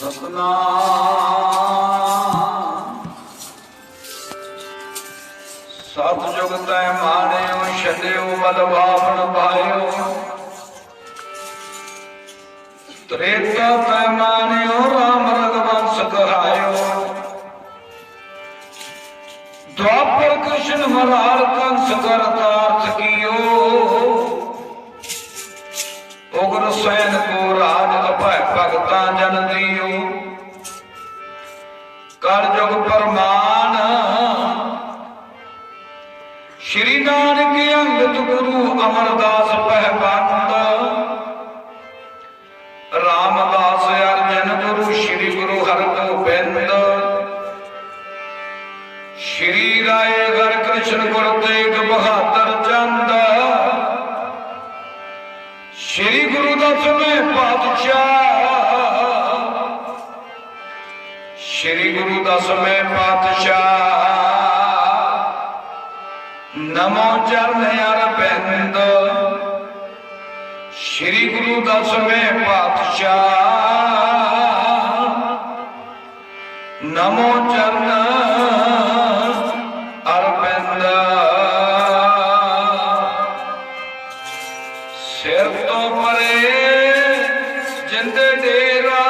ਸਤਨਾਮ ਸਤਿਜੁਗ ਤੈ ਮਾਣਿਓ ਛੱਡਿਓ ਬਲਵਾਵਣ ਪਾਇਓ ਤ੍ਰੇਤਾ ਤੈ ਮਾਣਿਓ ਰਾਮ ਰਘੁਵੰਸ ਕਹਾਇਓ द्वापर कृष्ण मरार कंस करतार्थ कियो उग्र सैन को राज अभय भगता जन दियो कर जुग परमान श्री नानक अंगद गुरु अमरदास पहबंद रामदास अर्जन गुरु श्री गुरु हरगोबिंद श्री राय घर कृष्ण गुरु तेग बहादुर चंद श्री गुरु दसवें पातशाह श्री गुरु दसवें पातशाह नमो चरण अरविंद श्री गुरु दसवें पातशाह नमो चरण सिर तो परे जिंद डेरा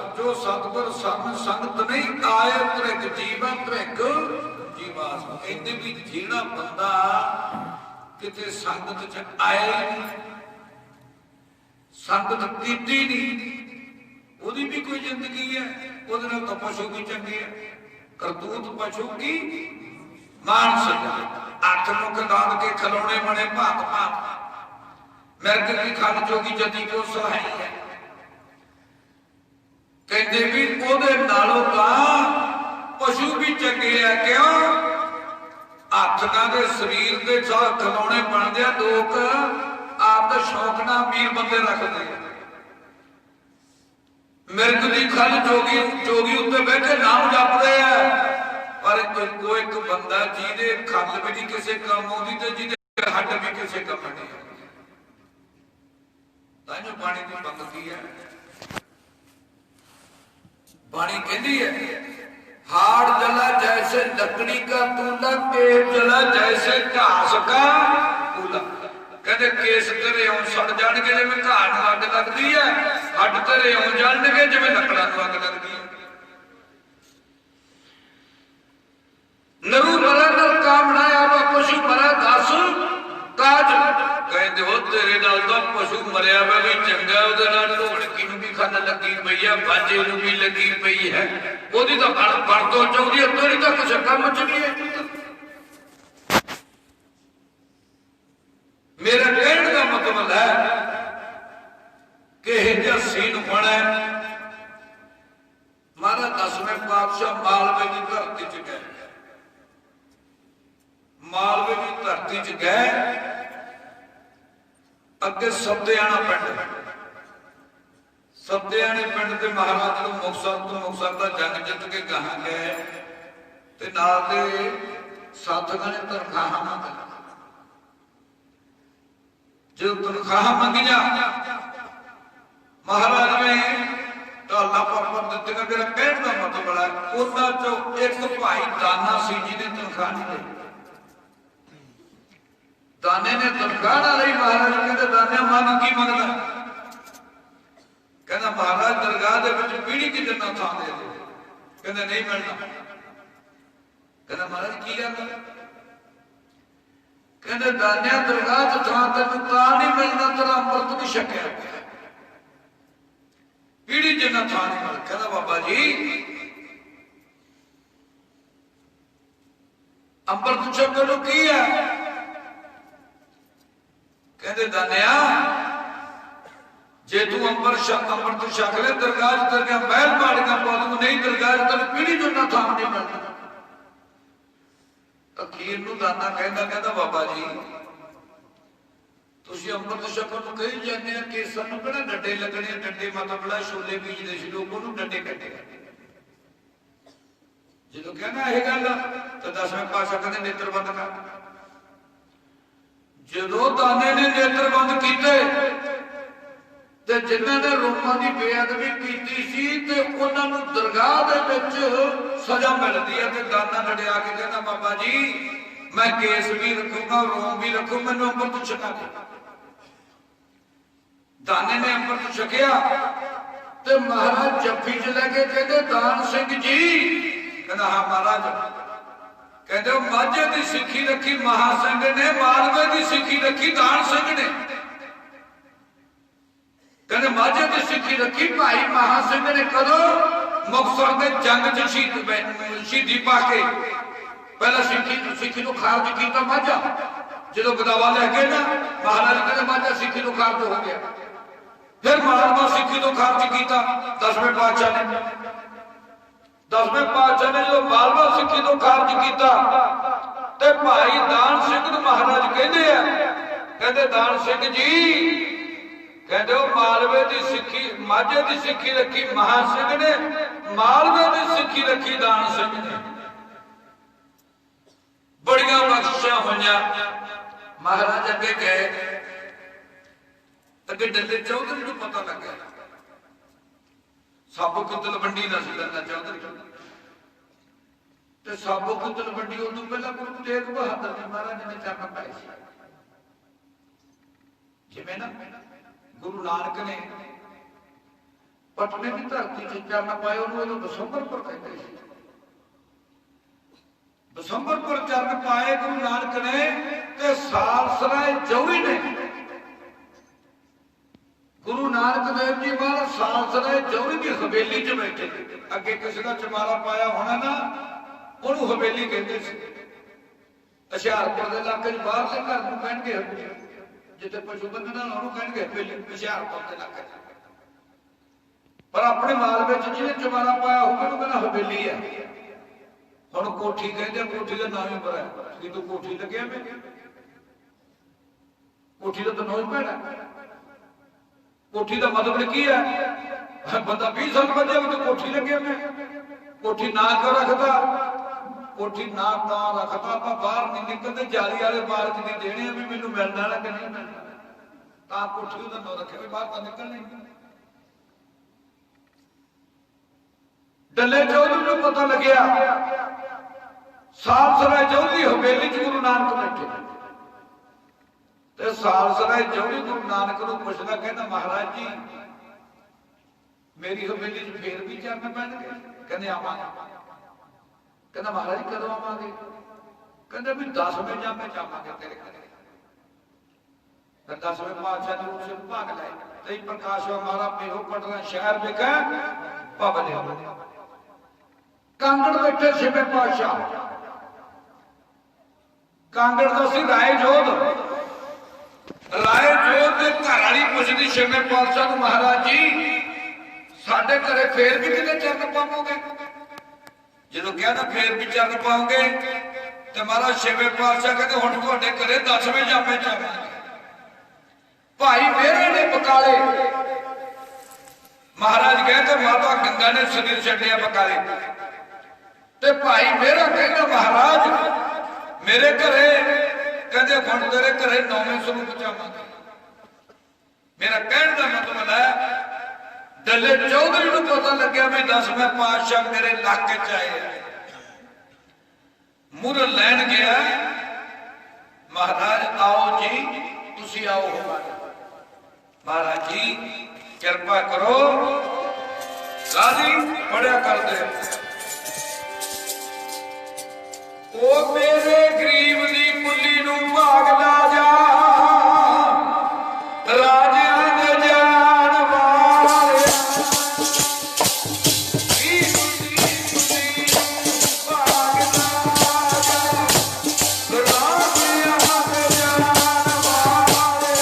जो सतगुर संग संगत नहीं आए त्रिक जीवन त्रिक जीवास कहते भी जेड़ा बंदा किते संगत च आए संगत कीती नहीं ओदी भी कोई जिंदगी है ओदे नाल तां पशु भी चंगे है करतूत पशु की मानस अठ मुख दांत के खिलौने बने भात भात मिर्ग की खल जोगी जदी को सहाई है कहते भी ओदे नालों तां पशु भी चंगे है क्यों हथां दे शरीर के खिलौने बनते लोग आप शौक ना अमीर बंदे रखते मिर्ग की खल जोगी जोगी उत्ते बैठे नाम जपते हैं पर कोई एक बंदा जिहदे खल भी नहीं किसी काम आउंदी ते जिहदे हड्ड भी किसी काम नहीं तां पानी की पंक्ति है पानी कहती है हाड़ जला जैसे लकड़ी का तूला पेट जला जैसे घास का तूला कहते केस तेरे आउं सड़ जाणगे जिवें घाह नूं अग लगदी है हड्ड तेरे आउं जलणगे जिवें लकड़ां नूं अग लगदी है नरू मरा नाल कामणाया वा पशु मरा दस काज कहते हो तेरे नाल तां पशु मरिया वा भी चंगा ओदे नाल ढोलकी नूं भी खन लगी पई है बाजे नूं भी लगी पई है ओदी तां बड़ तो चाहुंदी है तेरी तां किसे काम च नहीं है मेरा कहने का मतलब है कि यह सीन होना महाराज 10वें पातशाह मालवे की धरती च गए मालवे की धरती च गए अगे सब्देआना पिंड सब्देआने पिंड के महाराज को मुक्तसर का जंग जित के गाह गए ते नाल दे साथियों ने तनखाह मंगी जो तनखाह मंगिया महाराज ने ढाला पर दित्ते मेरा कहने का मतलब है उन्हां चों एक भाई दाना सी जिहने तनखाह नहीं ली दाने ने तनखाह ना ली महाराज कहते दाने मंग की मंगदा कहना महाराज दरगाह दे विच पीढ़ी की जिन्ना थां दे दे कहंदे नहीं मिलना कहना महाराज की गल कहते दानिया दरगाह च थां तेनूं तां नहीं मिलना तेरा अमृत नहीं छकिया पीढ़ी जिन्ना थां नहीं मिल कहना बाबा जी अमृत छकण नूं की है कहते दानिया जे तू अमृत छक ले दरगाह तेरिया महल माड़ियां पा दूं नहीं दरगाह तेन पीढ़ी जिन्ना थां नहीं मिलना अखीर नूं दाना कहंदा बाबा जी तुसीं अमृत छकण नूं कही जांदे आ कि सानूं किहड़ा डंडे लगणे डंडे माता बड़ा छोले बीजदे सी लोग ओनूं डंडे कट्टे जदों कहना यह गल तो 10वें पातशाह कहंदे नेत्र बंद कर जदों दाने ने नेत्र बंद कीते ते जिन्हां ने रोमां दी बेअदबी कीती सी ते उन्हां नूं दरगाह दे विच सजा मिलदी है ते दाना लड़िया के कहना बाबा जी मैं केस भी रखूंगा रोम भी रखूं मैनूं अमृत छका दे दाने ने अमृत छकिया ते महाराज जफ्फी च लगे कहते दान सिंह जी कहना हाँ महाराज कहते माझे की सिक्खी रखी महा सिंह ने मालवे की सिक्खी रखी दान सिंह ने कहते माझे की सिक्खी रखी भाई महा सिंह ने कदों मुक्तसर के जंग च शहीदी पा के पहला सिक्खी को खारज किया माझा, जो बदावा लैके ना महाराज कहते माझा सिक्खी को खारज हो गया। फिर मालवा सिक्खी को खारज किया 10वें पातशाह ने। 10वें पातशाह ने जो मालवा सिक्खी को खारज किया ते भाई दान सिंह महाराज कहते दान सिंह जी कहते मालवे की सिक्खी माझे की सिक्खी रखी महा सिंह ने, मालवे की सिक्खी रखी दान सिंह ने। बड़िया बख्शिशां होइयां। महाराज अगे गए, अगे डल्ले चौधरी को पता लग गया साबो की तलवंडी ना सी डल्ला चौधरी ते साबो की तलवंडी उदों पहला गुरु तेग बहादुर जी महाराज ने चरण पाए सी। जिवें ना गुरु नानक ने पटने की धरती से चरण पाए, उन्होंने बसंबरपुर कहते थे। बसंबरपुर चरण पाए गुरु नानक ने ते सालसराय जौहरी ने। गुरु नानक देव जी महाराज सालसराय जौहरी की हवेली च बैठे, अगे किसी का चमारा पाया होना ना, उन्होंने हवेली कहते थे। हुशियारपुर के इलाके बाहरले घर को कहेंगे जिथे पशु बंधना कहेंगे हवेली, हुशियारपुर के इलाके। पर अपने मालवे जिन्हें चमारा पाया होगा कहना हवेली है। हम कोठी कहते, कोठी का नाम ही बड़ा है, तो कोठी लगे में कोठी का तो नाम ही पैना। कोठी का मतलब की है बंदा 20 साल बजे तो कोठी लगे में। कोठी ना क्यों रखता, कोठी ना रखता आप बाहर नहीं निकलते, जाली वाले बाहर च नहीं देने भी मैनू मिलना ना कि नहीं मिलना, कोठी का नाम रखे बाहर तो निकल नहीं। डल्ले चौधरी को पता लगे सालसराय जौहरी हवेली च गुरु नानक बैठे ते सालसराय जौहरी गुरु नानक को पुछदा कहना महाराज जी मेरी हवेली च फिर भी चरण पैणगे? कहंदे आवांगे। कहंदा महाराज जी कदों आवांगे? कहंदे भी 10वें जामे जावांगे तेरे घरे। फिर 10वें पातशाह ने उसे भाग लाए ते प्रकाश हमारा पेहो पटना शहर विखे पवले कांगड़ बैठे 6वें पातशाह। कांगड़ का सी राय जोध के घर वाली पुछदी 6वें पातशाह को महाराज जी साडे घरे फिर भी किते चरण पाओगे? जो कहा ना फिर भी चरण पाओगे तो महाराज 6वें पातशाह कहते हुण तुहाडे घरे 10वें जामे जावांगे। भाई मेरे ने बकाले महाराज कहते माता गंगा ने शरीर छड्डिया बकाले ते भाई मेरा कहना महाराज मेरे घरे कहते हुण तेरे घरे 9वें स्वरूप जावांगे। मेरा कहने का मतलब है डल्ले चौधरी को पता लग्या भी 10वें पातशाह मेरे इलाके च आए। मुर लैन गया महाराज आओ जी तुसी आओ। महाराज जी कृपा करो राजी पढ़िया कर दे। ओ मेरे गरीब दी कुली नू भाग ला जा राजियां दे जान वाले भाग ला जा राजियां दे जान वाले।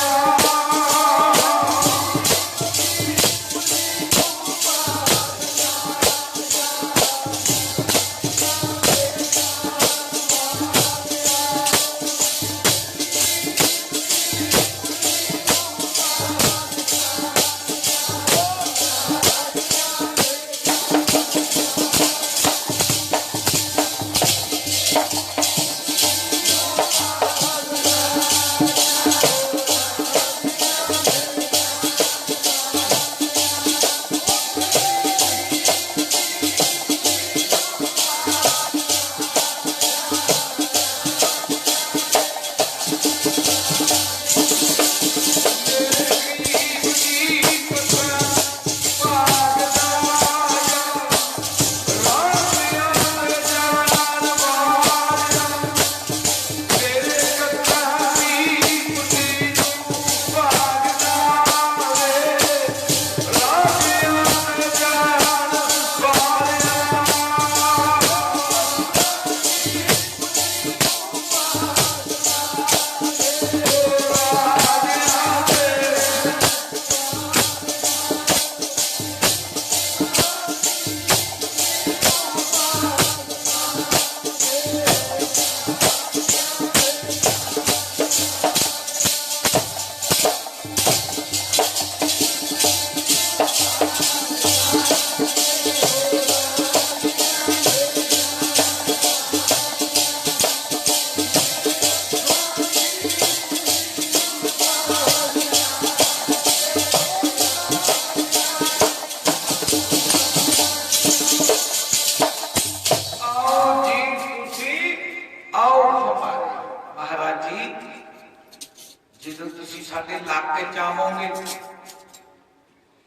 के चाहोगे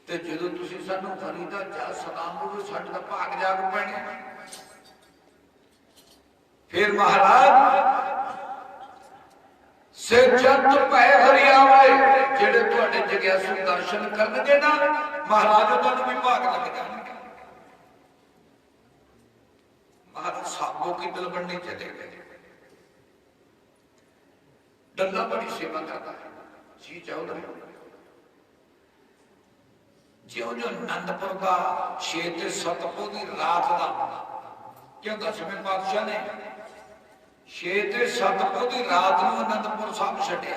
तो जो तुम सानू फरीदा जा सलामोगे साडे दा भाग जाग पैने। फिर महाराज सिर जत भै हरियावे जेड़े तुहाडे जग्यासु दर्शन करनगे ना महाराज उन्होंने भी भाग लग जाएंगे। महाराज साबो की तलवंडी चले गए। डल्ला बड़ी सेवा करता है जी चौधरी ज्यों जो आनंदपुर का 6 ते 7 की रात का क्यों 10वें पातशाह ने 6 ते 7 की रात को आनंदपुर साहब छड्या।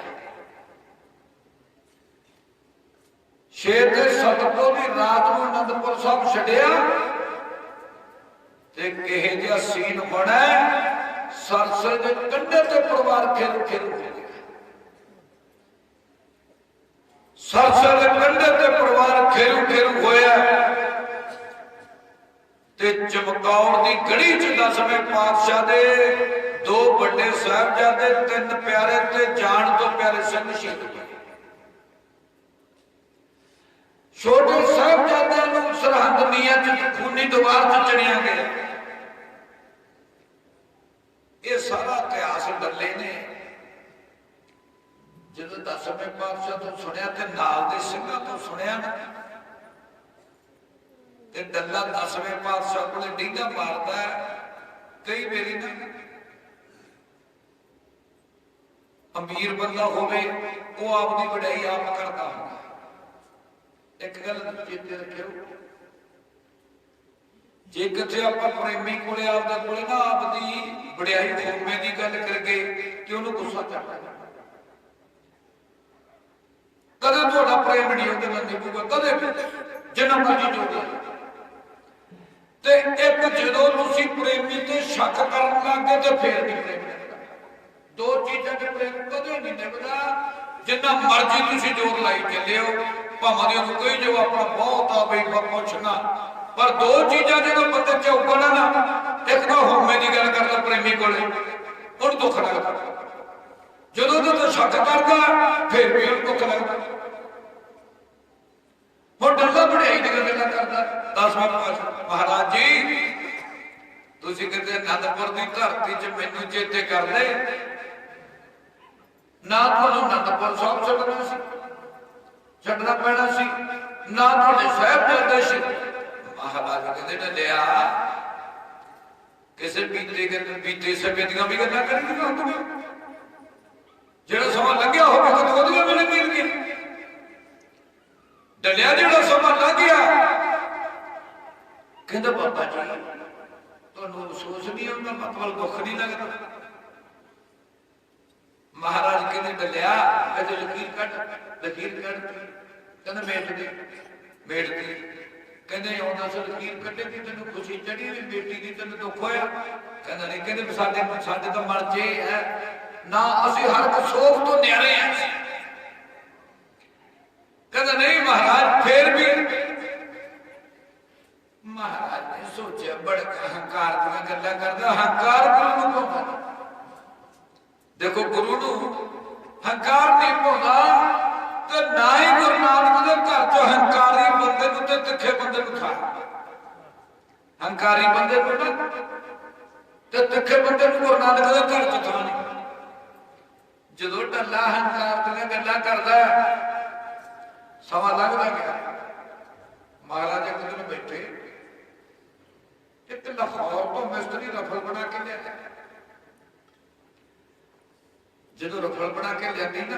6 ते 7 की रात को आनंदपुर साहब छड्या ते किहे जिहा सीन होना सरसे के कंढे ते परिवार खेल खेल सरसे के कंढे ते परिवार खेरू खेरू होया ते चमकौर दी गढ़ी च 10वें पातशाह दे 2 बड़े साहिबजादे 3 प्यारे ते जान तो प्यारे सिंह शहीद होए। छोटे साहिबजादे नूं सरहद नीयत खूनी दीवार च चढ़िया गया। ये सारा इतिहास डल्ले ने जो 10वें पातशाह तो सुनिया ते नाल दे सिंहां तो सुनिया ना ते डल्ला 10वें पातशाह को डीगा मारता है। कई बारी ना अमीर बंदा होवे वो आपकी वड्याई आप करता होगा। एक गल चेते रखियो जे किथे आपां प्रेमी कोले आपदे कोले ना आपदी वड्याई होवे दी गल करके कि उन्होंने गुस्सा चढ़दा कदे तुहाडा प्रेम नहीं होंदे ना निभूगा कदे भी जिन्ना मर्जी जोड़ ते एक जदों तुसीं प्रेमी ते शक करन लग गए ते फिर नहीं प्रेम। 2 चीज़ां ते प्रेम कदे नहीं निभदा जिन्ना मर्जी तुसीं जोर लाई चले हो भावें उन्होंने कोई जो अपना बहुत आ बई पुछना पर 2 चीज़ां जो बंदे चौकन ना एक तो होमे की गल करदा प्रेमी कोले उन्हें दुख लगदा जदों तो शक करदा फिर भी उन्हें दुख लगदा। हुण डल्ला वड्याई दी गल करदा 10वें पातशाह महाराज जी तुसीं कहते आनंदपुर की धरती च मैनूं चेते कर ले ना तुहानूं आनंदपुर साहब छड्डना पैना सी ना तुहाडे साहिबजादे सी। महाराज कहते डलिया किसी बीते समय दी भी गल्लां करी होंदियां जिहड़ा समा लंघिया होवे तो ओदियां भी लंघीआं। डलिया जिहड़ा समा लंघ गया कहंदा बाबा जी तुहानूं अफसोस नहीं होंदा मतलब दुख नहीं लगता। महाराज कहते डलिया अजे लकीर कट कहंदा मेट दी कहंदे आउंदा सी लकीर कटे दी तैनूं खुशी चढ़ी भी बेटी दी तैनूं दुख होया कहंदा नहीं कहंदे साडे तो मर्ज ये है ना असीं हर सोख तो न्यारे हैं। कहंदा नहीं महाराज फिर भी महाराज ने सोचा बड़े अहंकार दी गल्लां करदा अहंकार गुरु नूं पाउंदा देखो गुरु नूं अहंकार नहीं पाउंदा ते ना ही गुरु नानक दे घर च अहंकारी बंदे नूं ते तिखे बंदे नूं था। अहंकारी बंदे नूं ना ते तिखे बंदे नूं गुरु नानक दे घर च था नहीं। जदों ढल्ला अहंकार दी गल्लां करदा समा लगदा गया। महाराज एक दिन बैठे एक लाहौर तो मिस्त्री रफल बना के लिया जो रफल बना के लिया ना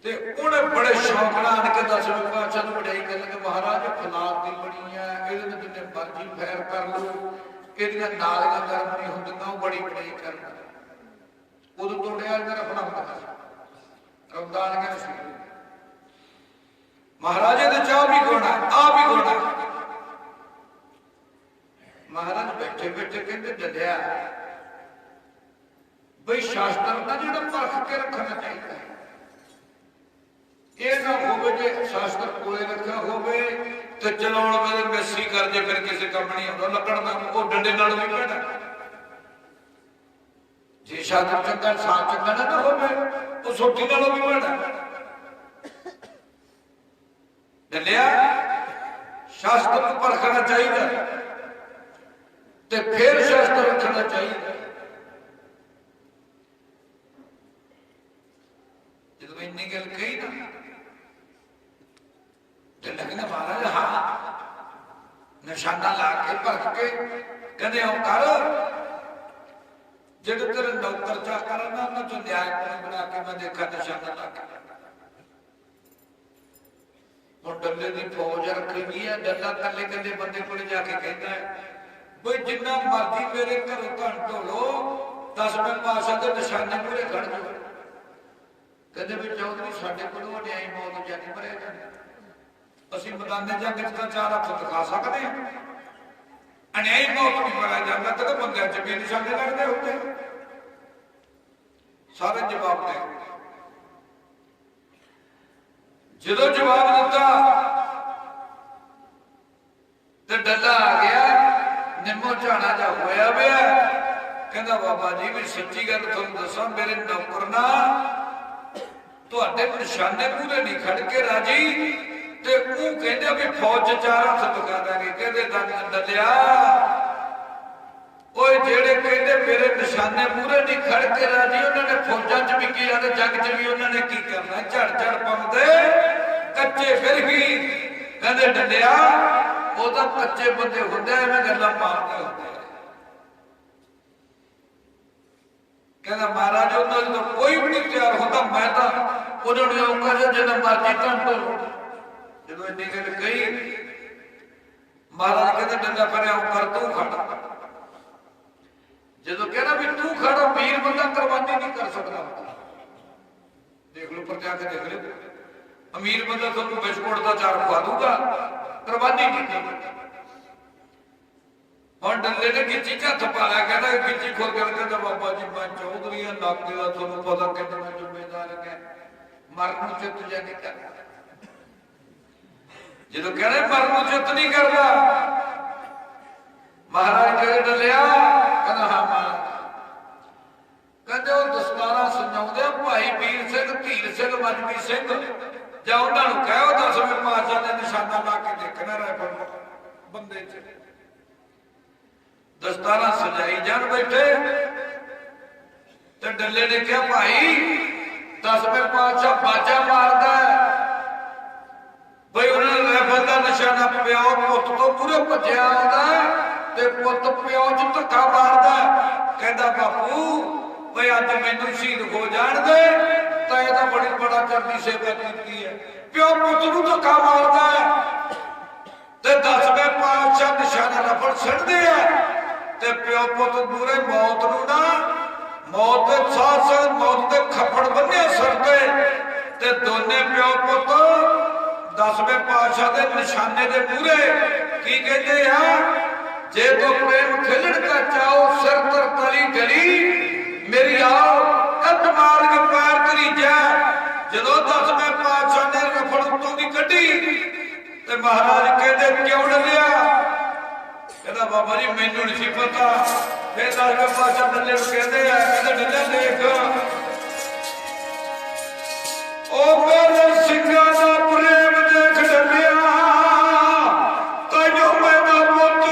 ते उन्हें बड़े शौक आन के 10वें पातशाह नूं वड्याई कर लगे महाराज फलाद दी बनी है इहदे विच जिन्ने मर्जी फैर कर लो इहदियां नालियां गर्म नहीं हुंदियां बड़ी वड्याई करदा उदों तोड़िया रफला हुंदा रमदान के महाराज चाह भी गोना आ भी गोना। महाराज बैठे बैठे कहते डलिया बई शास्त्र का जो परख के रखना चाहिए ये ना हो शास्त्र कोले रखा हो चलाने वाले मैसी कर जे फिर किसी काम नहीं आता लकड़ वो डंडे नाल भी पैना जे शास्त्र चंगा साफ चंगा ना हो तो सोटी नालों भी बड़ा डलिया शास्त्र को परखना चाहिए ते फिर शास्त्र रखना चाहिए। जब इन्नी गल कही ना तो लगना महाराज हाँ निशाना ला के परख के कहते हो कर जो तेरे नौकर चाकर ना उन्होंने तो न्याय बना के मैं देखा निशाना ला के और डल्ले की फौज रखी हुई है। डल्ला कले कले बंदे को जाके कहता है भाई जिन्ना मर्जी मेरे घरों घन ढोलो 10वें पातशाह के निशाने पूरे खड़ जाओ। कहते भी चौधरी साडे कोलों अन्यायी मौत जानी मरेगा असं मैदान जंग च 4 हथ दिखा सकते हैं अन्यायी मौत नहीं मरा जाता तो बंदे च भी निशाने लगते होते सारे जवाब दे। जो जवाब दिता तो डल्ला आ गया निम्मो झाणा जा होया पिया कहता बाबा जी भी सच्ची गल तुहानू दसां मेरे नौकर ना तुहाडे निशाने पूरे नहीं खड़ के राजी ते वो कहते भी फौज 4 हथ दिखा देंगे। कहते डलिया ओए जेड़े कहते मेरे निशाने पूरे नहीं खड़ के राजी उन्होंने फौजा च भी किया जंग च भी उन्होंने की करना झड़ झड़ पाउंदे कच्चे फिर भी कहते डलिया वो तो कच्चे बंदे होंदे एवें गल्लां मारदे होंदे। कहना महाराज उन्होंने तो कोई भी नहीं तैयार होता मैं तो उन्होंने औखा जिन्ना मर्जी घंटो जो इन्नी गल कही महाराज कहते डंडा पर कर तू खड़ा जो कहना भी तू खड़ा वीर बंदा कुर्बानी नहीं कर सकता। देख लो पर जाके देख लो अमीर बंदा तुम बिस्कुट का 4 खवा दूंगा कुर्बानी नहीं कर और डल्ले ने गिच्ची हथ पा लिया कहता गिच्ची खोल कर कहता बाबा जी मैं चौधरी इलाके का तुहानू पता कहता मैं जिम्मेदार है मरन चित जा नहीं कर जो कह रहे मरन चित नहीं करता महाराज कह डलिया कहना हाँ महाराज कहते वो दस्तारा सजाउंदे भाई वीर सिंह धीर सिंह मजबी सिंह जा उन्होंने कहो 10वें पातशाह ने निशाना ला के देखना राइफल बंदे च दस्तारा सजाई जान बैठे तो डल्ले ने कहा भाई 10वें पातशाह बाजा मारदा भाई उन्होंने राइफल का निशाना प्यो पुत तो पूरे भजया आता ते पुत प्यो च धक्का मारदा कहता बापू भाई अज मैनू शहीद हो जान दे तो यह बड़ी बड़ा चरनी सेवा की है। प्यो पुत नूं धक्का मारदा ते 10वें पातशाह निशाना रफड़ छड्डदे ते प्यो पुत दूरे मौत नूं ना मौत दे साथ साथ मौत दे खप्पड़ बन्ने सिर ते दोने प्यो पुत 10वें पातशाह दे निशाने दे पूरे की कहते हैं जे तो प्रेम खिलड़ का चाहो सिर तर तली डली मेरी आओ कद मार के पैर करी जा। जो 10वें पातशाह ने रफड़ उत्तों की कड्डी ते महाराज कहते क्यों डलिया कहता बाबा जी मैनू नहीं पता। फिर 10वें पातशाह डल्ले कहते हैं डल्ले देख ओ मेरे सिंघां दा प्रेम देख डलिया ताइयों मैदा पुत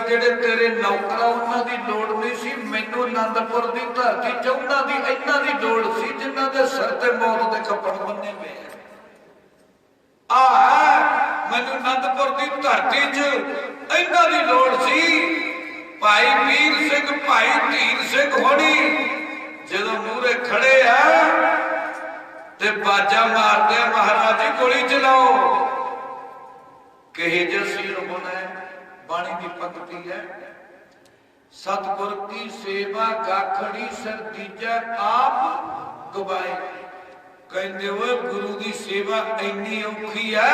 ਜਿਹੜੇ ਤੇਰੇ ਨੌਕਰ ਉਹਨਾਂ ਦੀ ਲੋੜ ਨਹੀਂ ਸੀ, ਮੈਨੂੰ ਆਨੰਦਪੁਰ ਦੀ ਧਰਤੀ ਚ ਉਹਨਾਂ ਦੀ ਇਹਨਾਂ ਦੀ ਲੋੜ ਸੀ ਜਿਨ੍ਹਾਂ ਦੇ ਸਿਰ ਤੇ ਮੌਤ ਦੇ ਕੱਪੜ ਬੰਨੇ ਪਏ ਆ। ਮੈਨੂੰ ਆਨੰਦਪੁਰ ਦੀ ਧਰਤੀ ਚ ਇਹਨਾਂ ਦੀ ਲੋੜ ਸੀ। ਭਾਈ ਵੀਰ ਸਿੰਘ, ਭਾਈ ਧੀਰ ਸਿੰਘ ਹੋਣੀ ਜਦੋਂ ਮੂਹਰੇ ਖੜੇ ਆ ਤੇ ਬਾਜਾ ਮਾਰਦੇ ਮਹਾਰਾਜ ਜੀ ਗੋਲੀ ਚਲਾਓ। ਕਿਹੇ ਜਿਹਾ ਸੀਨ ਹੋਣਾ बाणी की पंक्ति है, सतगुर की सेवा गाखड़ी सर दीजा आप गवाए। कहते हुए गुरु की सेवा इन्नी औखी है,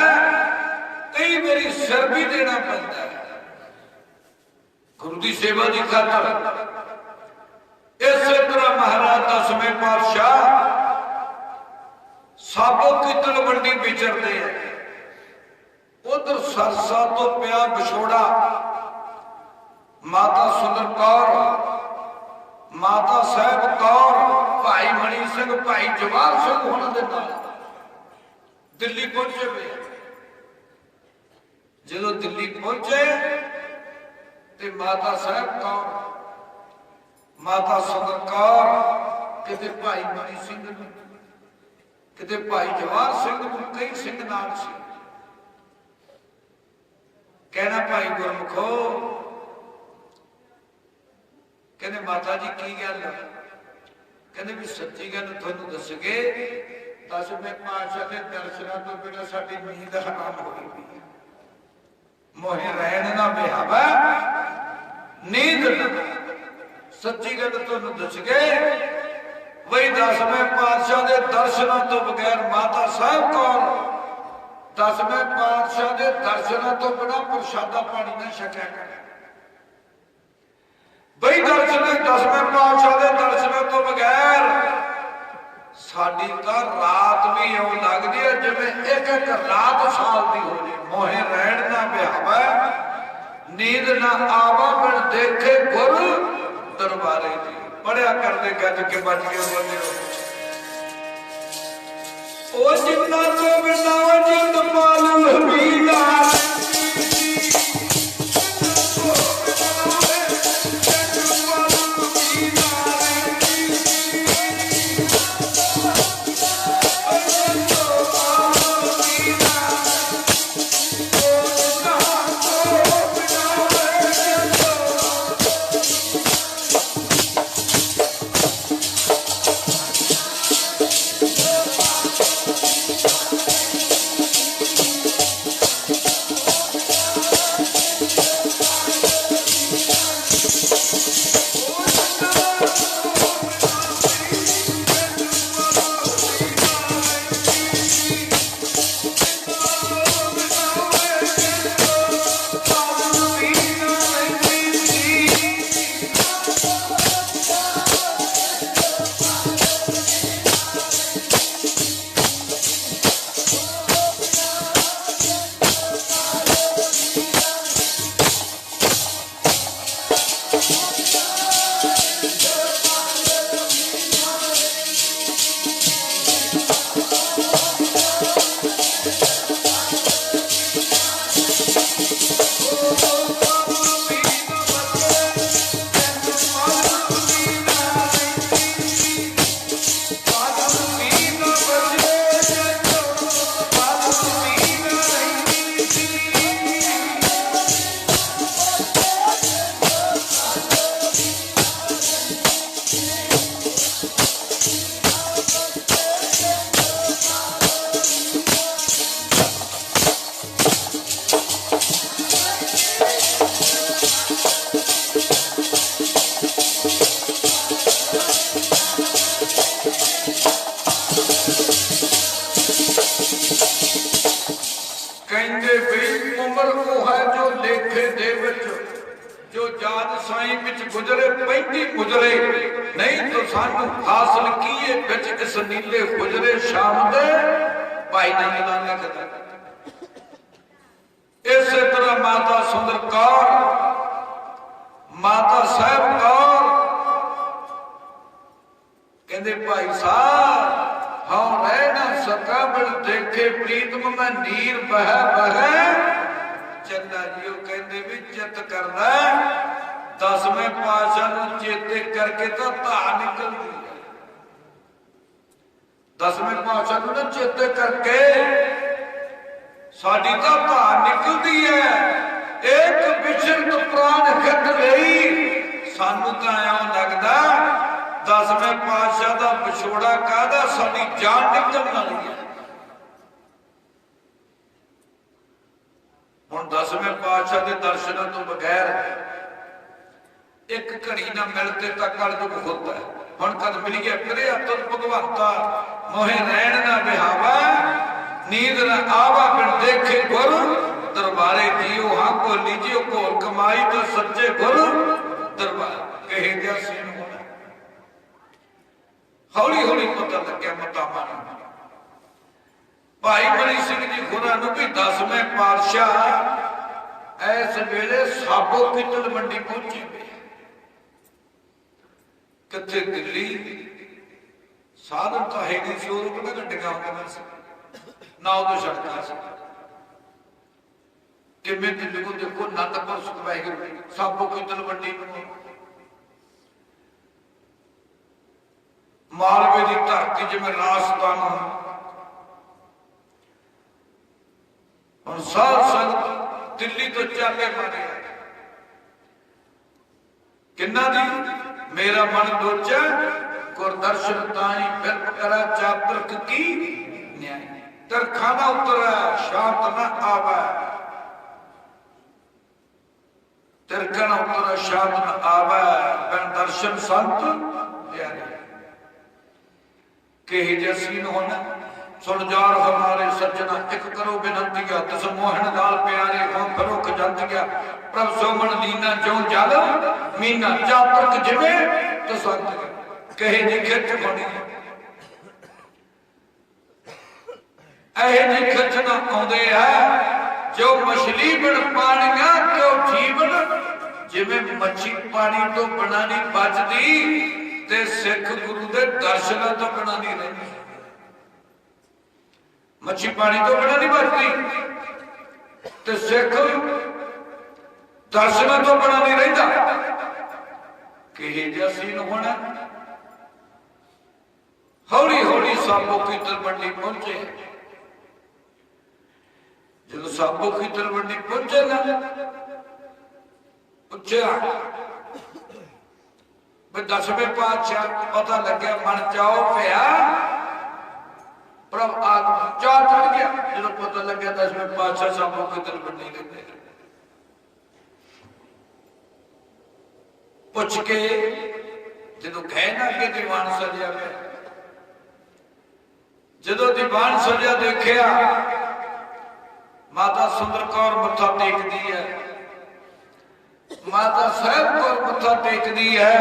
कई बारी सिर भी देना पड़ता है गुरु की सेवा की खातर। इस तरह महाराज दसवें पातशाह साबो की तलवंडी विचरते हैं। उधर सरसा तो पिया विछोड़ा, माता सुंदर कौर, माता साहब कौर, भाई मणि सिंह, भाई जवाहर सिंह उन्होंने दिल्ली पहुंचे पे। जो दिल्ली पहुंचे तो माता साहब कौर, माता सुंदर कौर किते भाई मणि सिंह, किते भाई जवाहर सिंह, कई सिंह नाम से कहना भाई गुरमुखो, कहने माता जी की गल, कहने भी सच्ची गल थानू दसगे, दसवें पातशाह के दर्शनों तो बिना साडी नींद हराम होई पई है। मोहे रहन ना बिहावा नींद ना, सच्ची गल थानू दसगे, वही दसवें पातशाह के दर्शनों तो बगैर माता साहब कौर दसवें पातशाह के दर्शनों तो बिना प्रसादा पानी ना छकिया करे। बई दर्शन दसवें पातशाह के दर्शनों तो बगैर साडी तो रात भी इउं लगदी है जिवें एक एक रात साल की हो जाए। मोहे रहन ना बिहावा नींद ना आवा बिन देखे गुर दरबारे जी। पढ़िया करते गज के बच के बोले ओ जिन्ना तो बिना जिंद पालू हबीला, कहते भी उम्र को है जो लेखे दे विच, जो जात साई विच गुजरे पैंती गुजरे, नहीं तो सानू हासिल कीए विच इस नीले गुजरे शाम दे भाई नहीं लाना कहता। इस तरह माता सुंदर कौर, माता साहब कौर कहते भाई साहब हाँ रह ना सका बिन देखे प्रीतम मैं नीर बह बह चंदा जी। वो कहते भी चित करना दसवें पातशाह चेते करके तो धा निकलती है। दसवें पातशाह ने चेते करके साड़ी तो धा निकलती है। एक विचरत प्राण खित रही सानू तो इं लगता दसवें पातशाह का विछोड़ा कहदा साडी जान निकलण वाली है। ਹੁਣ 10ਵੇਂ ਪਾਤਸ਼ਾਹ ਦੇ ਦਰਸ਼ਨਾਂ ਤੋਂ ਬਗੈਰ ਇੱਕ ਘੜੀ ਨਾ ਮਿਲਤੇ ਤਾਂ ਕਲਯੁਗ ਹੁੰਦਾ ਹੈ। ਹੁਣ ਕਦ ਮਿਲ ਗਿਆ ਕਰੇ ਅਤੁੱਟ ਭਗਵੰਤਾ ਮੋਹਿ ਰਹਿਣ ਨਾ ਬਿਹਾਵਾ ਨੀਂਦ ਨਾ ਆਵਾ ਬਿਨ ਦੇਖੇ ਗੁਰ ਦਰਬਾਰੇ ਜੀਓ ਹਾਂ ਕੋ ਲੀਜਿਓ ਘੋਲ ਕਮਾਈ ਤਾਂ ਸੱਚੇ ਗੁਰ ਦਰਬਾਰ ਕਹੇ ਜਿਹਾ ਸੀਨ ਹੋਣਾ। ਹੌਲੀ ਹੌਲੀ ਪਤਾ ਲੱਗਿਆ ਮਤਾਵਾਂ ਨੂੰ। ਭਾਈ ਮਨੀ ਸਿੰਘ ਜੀ ਹੋਰਾਂ ਨੂੰ ਵੀ 10ਵੇਂ ਪਾਤਸ਼ਾਹ ਇਸ ਵੇਲੇ ਸਾਬੋ ਕੀ ਤਲਵੰਡੀ ਪਹੁੰਚੇ। ਕਿੱਥੇ ਦਿੱਲੀ ਸਾਧਨ ਤਾਂ ਹੈ ਨਹੀਂ ਸੀ, ਉਹ ਕਿਹੜਾ ਗੱਡੀਆਂ ਹੁੰਦੀਆਂ ਸੀ ਨਾ ਉਦੋਂ ਸੜਕਾਂ ਸੀ। ਕਿਵੇਂ ਦਿੱਲੀ ਨੂੰ ਦੇਖੋ ਅਨੰਦਪੁਰ ਸਾਹਿਬ ਸਾਬੋ ਕੀ ਤਲਵੰਡੀ ਨੂੰ ਮਾਲਵੇ ਦੀ ਧਰਤੀ ਜਿਵੇਂ ਰਾਜਸਥਾਨ ਹੁਣ ਸਾਧ ਸੰਗਤ ਦਿੱਲੀ ਤੋਂ ਚਾਲੇ ਮਾਰੇ ਕਿੰਨਾ ਦੀ ਮੇਰਾ ਮਨ ਦੋਚੈ ਗੁਰਦਰਸ਼ਨ ਤਾਈ ਬਿਰਪ ਕਰਾ ਚਾਤਰਕ ਕੀ ਨਿਆਇ ਤਰਖਾ ਨਾ ਉਤਰੈ ਸ਼ਾਂਤ ਨਾ ਆਵੈ ਤਰਖਾ ਨਾ ਉਤਰੈ ਸ਼ਾਂਤ ਨਾ ਆਵੈ ਬਿਨ ਦਰਸ਼ਨ ਸੰਤ ਪਿਆਰੇ ਕਹੇ ਜਸੀਨ ਹੋਣਾ। ਸੁਣ ਜਾਰ ਹਮਾਰੇ ਸੱਜਣਾ ਇੱਕ ਕਰੋ ਬੇਨੰਤੀਆ ਤਿਸ ਮੋਹਣ ਨਾਲ ਪਿਆਰੇ ਹੋ ਕਰੋ ਖਜੰਤੀਆ ਪ੍ਰਭ ਸੋਮਣ ਲੀਨਾ ਜੋ ਜਲ ਮੀਨਾ ਚਾਤਰਕ ਜਿਵੇਂ ਤਸੰਤ ਕਹੇ ਜੀ ਖਿੱਚ ਬਣੀ ਇਹ ਜੀ ਖਿੱਚਣਾ ਆਉਂਦੇ ਆ ਜੋ ਮਛਲੀ ਬਣ ਪਾਣੀਆਂ ਕਿਉ ਜੀਵਨ ਜਿਵੇਂ ਮੱਛੀ ਪਾਣੀ ਤੋਂ ਬਿਨਾਂ ਨਹੀਂ ਬਚਦੀ ਤੇ ਸਿੱਖ ਗੁਰੂ ਦੇ ਦਰਸ਼ਨਾਂ ਤੋਂ ਬਿਨਾਂ ਨਹੀਂ ਰਹਿੰਦੀ। ਮੱਛੀ ਪਾਣੀ ਤੋਂ ਬਿਨਾਂ ਨਹੀਂ ਬਚਦੀ ਤੇ ਸਿੱਖ ਦਰਸ਼ਨਾਂ ਤੋਂ ਬਿਨਾਂ ਨਹੀਂ ਰਹਿੰਦਾ। ਕਿਹੇ ਜਿਹਾ ਸੀਨ ਹੋਣਾ। ਹੌਲੀ ਹੌਲੀ ਸਾਬੋ ਕੀ ਤਲਵੰਡੀ ਪਹੁੰਚੇ। ਜਦੋਂ ਸਾਬੋ ਕੀ ਤਲਵੰਡੀ ਪਹੁੰਚੇ ਨਾ ਪੁੱਛਿਆ ਵੀ 10ਵੇਂ ਪਾਤਸ਼ਾਹ ਪਤਾ ਲੱਗਿਆ ਮਨ ਚਾਓ ਪਿਆ ਪ੍ਰਭ ਆਤਮਾ ਚਾਹ ਚੜ ਗਿਆ। ਜਦੋਂ ਪਤਾ ਲੱਗਿਆ 10ਵੇਂ ਪਾਤਸ਼ਾਹ ਸਾਬੋ ਕੀ ਤਲਵੰਡੀ ਲੈਂਦੇ ਪੁੱਛ ਕੇ ਜਦੋਂ ਗਏ ਨਾ ਕਿ ਦੀਵਾਨ ਸਜਿਆ ਪਿਆ ਜਦੋਂ ਦੀਵਾਨ ਸਜਿਆ ਦੇਖਿਆ ਮਾਤਾ ਸੁੰਦਰ ਕੌਰ ਮੱਥਾ ਟੇਕਦੀ ਹੈ ਮਾਤਾ ਸਾਹਿਬ ਕੌਰ ਮੱਥਾ ਟੇਕਦੀ ਹੈ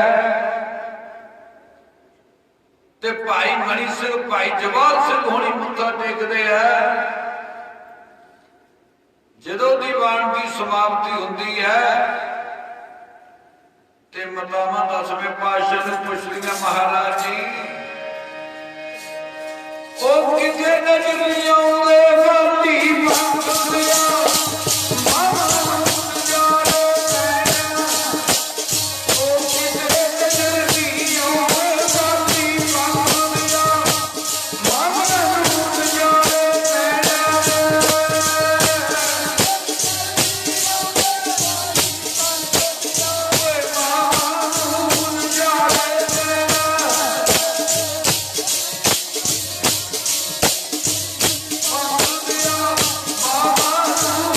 ਤੇ ਭਾਈ ਮਣੀ ਸਿੰਘ ਭਾਈ ਜਵਾਲ ਸਿੰਘ ਹੋਣੀ ਮੱਥਾ ਟੇਕਦੇ ਆ। ਜਦੋਂ ਦੀਵਾਨ ਦੀ ਸਮਾਪਤੀ ਹੁੰਦੀ ਹੈ ਤੇ ਮਾਤਾਵਾਂ 10ਵੇਂ ਪਾਤਸ਼ਾਹ ਨੂੰ ਪੁੱਛਦੀਆਂ ਮਹਾਰਾਜ ਜੀ ਉਹ ਕਿਤੇ ਨਜ਼ਰ ਨਹੀਂ ਆਉਂਦੇ ਗਾਤੀ ਮੰਗਿਆ Oh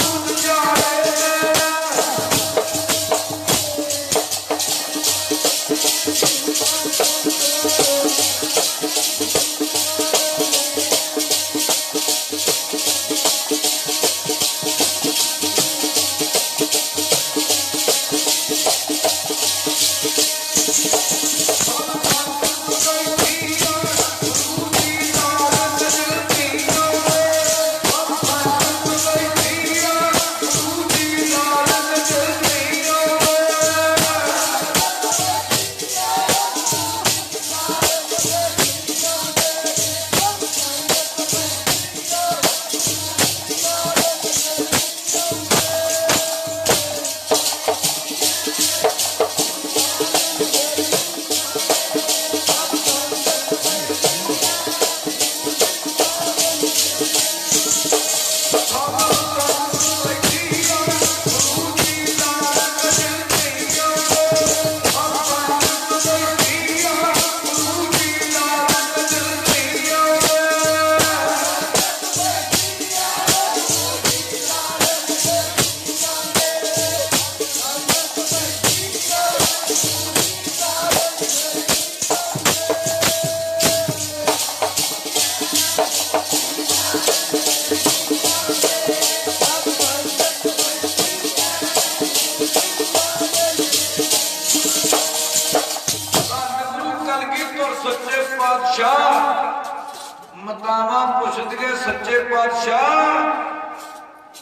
पातशाह मतावा पुछदे सच्चे पातशाह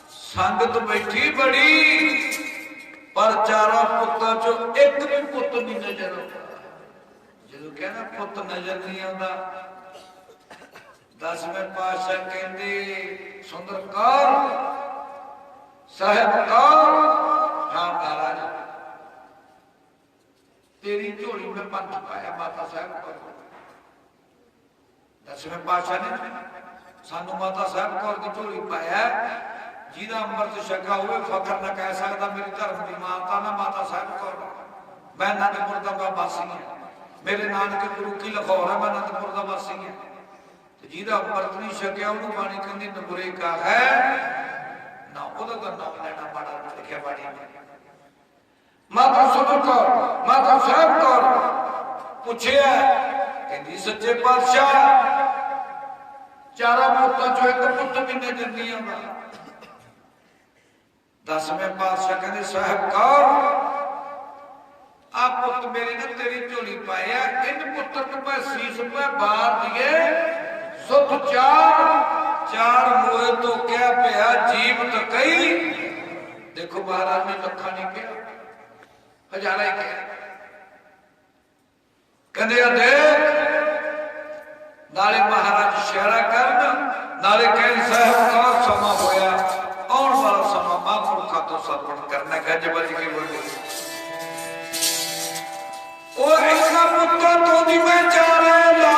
संगत बैठी बड़ी पर चारों पुत्तां चो एक भी पुत नहीं नजर आता। जो कहना पुत नजर नहीं आता 10वें पातशाह कहते सुंदर कौर साहब कौर हाँ महाराज तेरी झोली में पंथ पाया माता साहब कौर। 10वें पातशाह ने सानू माता साहब कौर की झोली पाया जिदा अमृत छका हुए फकर न कह सकता मेरी धर्म की माता ना माता साहब कौर। मैं आनंदपुर का वासी हाँ मेरे नानक गुरु की लाहौर है मैं आनंदपुर का वासी हाँ जिदा अमृत नहीं छकिया उन्होंने बाणी कहती नबुरे का है ना उहदा तो नाम लेना माड़ा लिखा बाणी में। माता सुंदर कौर माता साहब कौर पूछिया कहती सच्चे पातशाह चारों पुत्तां चो एक पुत भी नजर नहीं आता। 10वें पातशाह कहते साहब कौर आ पुत मेरे ने तेरी झोली पाया इन पुत्र को मैं सीस पे बार दिए सुख चार मोए तो क्या पिया जीव तो कई। देखो महाराज ने लखा नहीं किया हजारा ही किया कहते देख नाले महाराज इशारा करना नाले कह साहब कौर समा होया आने वाला समा महापुरखा तो सर्पण करना गज बज के बोले इतना पुत्र तो दी मैं चारे ला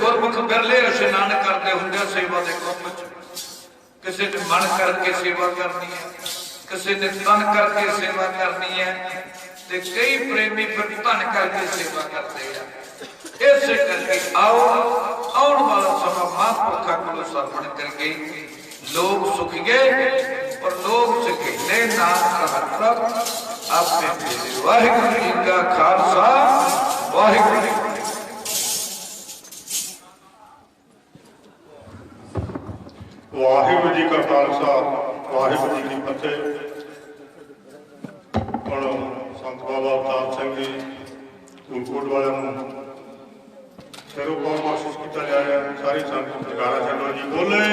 गुरमुख बिरले इशनान करते होंगे सेवा के कुंभ किसी ने मन करके सेवा करनी है किसी ने तन करके सेवा करनी है ते कई प्रेमी फिर धन करके सेवा करते हैं। इस करके आओ आने वाला समा महापुरख सुखिए परलोक सखेले नानक हर आपने तेरे। वाहिगुरू जी का खालसा वाहिगुरू जी। वाहिगुरू जी का खालसा वाहिगुरू जी की फतेह। ਹੁਣ ਸੰਤ ਬਾਬਾ ਅਵਤਾਰ ਸਿੰਘ ਜੀ ਧੂਲਕੋਟ ਵਾਲਿਆਂ ਨੂੰ ਸਿਰੋਂ ਬਹੁਤ ਕੋਸ਼ਿਸ਼ ਕੀਤਾ ਜਾ ਰਿਹਾ। ਸਾਰੀ ਸੰਗਤ ਜਗਾਰਾ ਛੱਡੋ ਜੀ। ਬੋਲੇ